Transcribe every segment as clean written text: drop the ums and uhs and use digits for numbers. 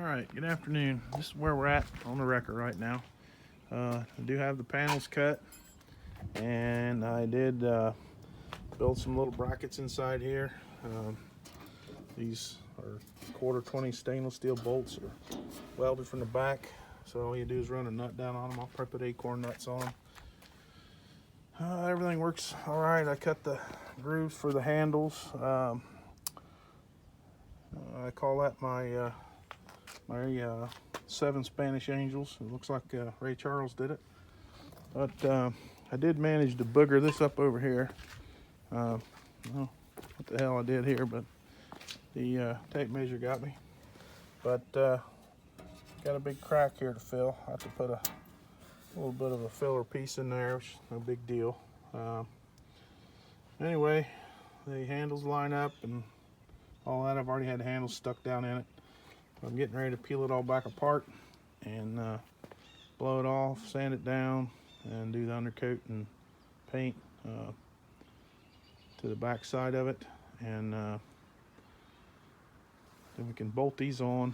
All right, good afternoon. This is where we're at on the wrecker right now. I do have the panels cut, and I did build some little brackets inside here. These are quarter 20 stainless steel bolts are welded from the back, so all you do is run a nut down on them. I'll probably put acorn nuts on them. Everything works all right. I cut the grooves for the handles. I call that my 7 Spanish Angels. It looks like Ray Charles did it. But I did manage to booger this up over here. I don't know what the hell I did here, but the tape measure got me. But got a big crack here to fill. I have to put a little bit of a filler piece in there, which is no big deal. Anyway, the handles line up and all that. I've already had the handles stuck down in it. I'm getting ready to peel it all back apart and blow it off, sand it down, and do the undercoat and paint to the back side of it. And then we can bolt these on,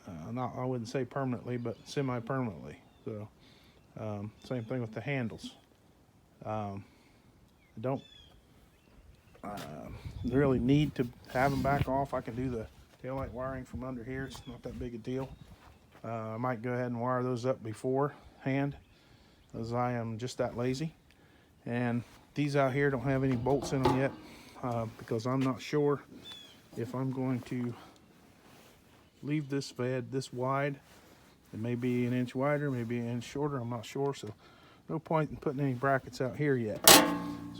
I wouldn't say permanently, but semi-permanently. So same thing with the handles. I don't really need to have them back off. I can do the taillight wiring from under here. It's not that big a deal. I might go ahead and wire those up beforehand, as I am just that lazy. And these out here don't have any bolts in them yet, because I'm not sure if I'm going to leave this bed this wide. It may be an inch wider, maybe an inch shorter, I'm not sure. So no point in putting any brackets out here yet.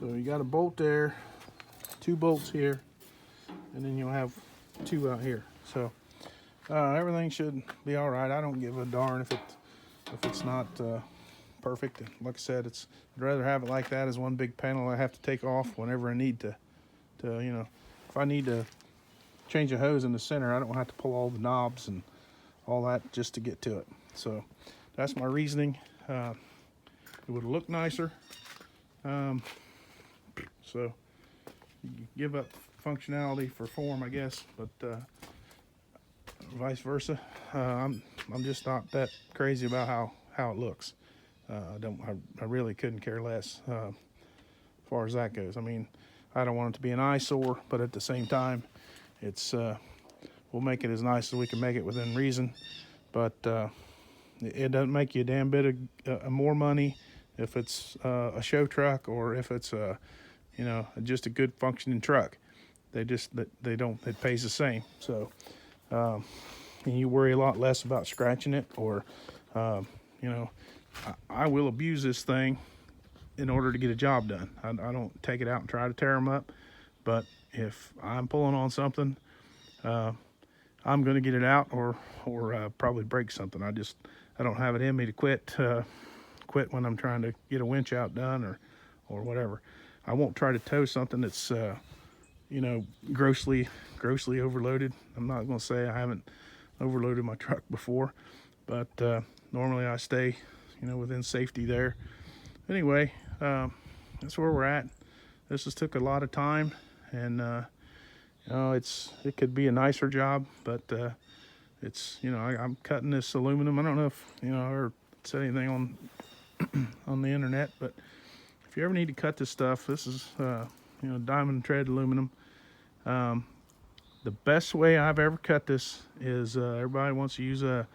So you got a bolt there, 2 bolts here, and then you'll have 2 out here. So everything should be all right. I don't give a darn if it's not perfect. Like I said, I'd rather have it like that as one big panel I have to take off whenever I need to if I need to change a hose in the center, I don't have to pull all the knobs and all that just to get to it. So that's my reasoning. It would look nicer. So you give up functionality for form, I guess, but vice versa. I'm just not that crazy about how it looks. I really couldn't care less as far as that goes. I mean, I don't want it to be an eyesore, but at the same time, it's we'll make it as nice as we can make it within reason. But it doesn't make you a damn bit of more money if it's a show truck or if it's just a good functioning truck. It pays the same. So and you worry a lot less about scratching it, or I will abuse this thing in order to get a job done. I don't take it out and try to tear them up, but if I'm pulling on something, I'm going to get it out or probably break something. I don't have it in me to quit when I'm trying to get a winch out done or whatever. I won't try to tow something that's grossly overloaded. I'm not going to say I haven't overloaded my truck before, but normally I stay within safety there. Anyway, that's where we're at. This has took a lot of time, and it could be a nicer job, but I'm cutting this aluminum. I don't know if I ever said anything on the internet, but if you ever need to cut this stuff, this is diamond tread aluminum. The best way I've ever cut this is everybody wants to use a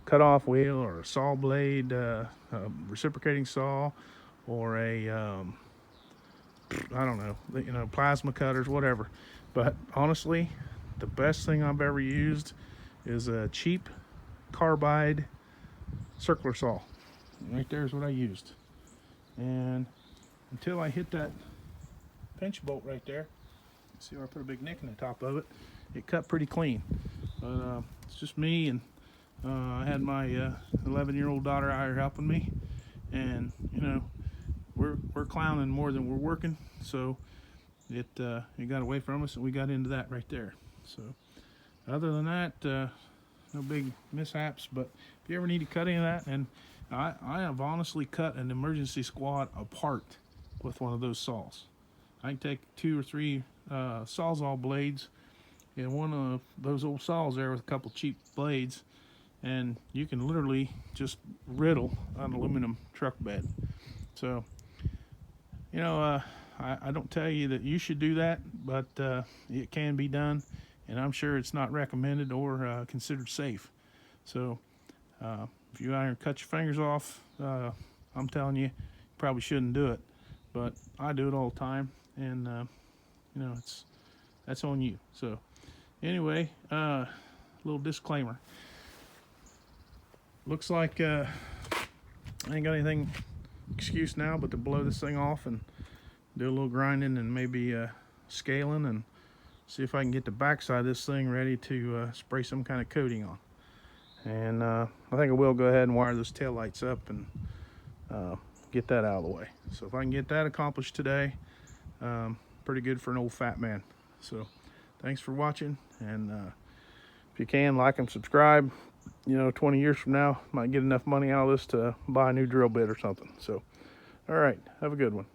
cut-off wheel or a saw blade, a reciprocating saw, or a I don't know, plasma cutters, whatever. But honestly, the best thing I've ever used is a cheap carbide circular saw. Right there is what I used. And until I hit that pinch bolt right there, see where I put a big nick in the top of it, it cut pretty clean. But it's just me, and I had my 11-year-old daughter out here helping me, and we're clowning more than we're working, so it got away from us, and we got into that right there. So other than that, no big mishaps. But if you ever need to cut any of that, and I have honestly cut an emergency squad apart with one of those saws. I can take 2 or 3 Sawzall blades in one of those old saws there with a couple cheap blades, and you can literally just riddle an aluminum truck bed. So, you know, I don't tell you that you should do that, but it can be done, and I'm sure it's not recommended or considered safe. So, if you iron cut your fingers off, I'm telling you, you probably shouldn't do it. But I do it all the time, and you know, that's on you. So, anyway, little disclaimer. Looks like I ain't got anything excuse now but to blow this thing off and do a little grinding and maybe scaling and see if I can get the backside of this thing ready to spray some kind of coating on. And I think I will go ahead and wire those tail lights up and get that out of the way. So if I can get that accomplished today, pretty good for an old fat man. So thanks for watching, and if you can, like and subscribe. You know, 20 years from now, might get enough money out of this to buy a new drill bit or something. So, all right, have a good one.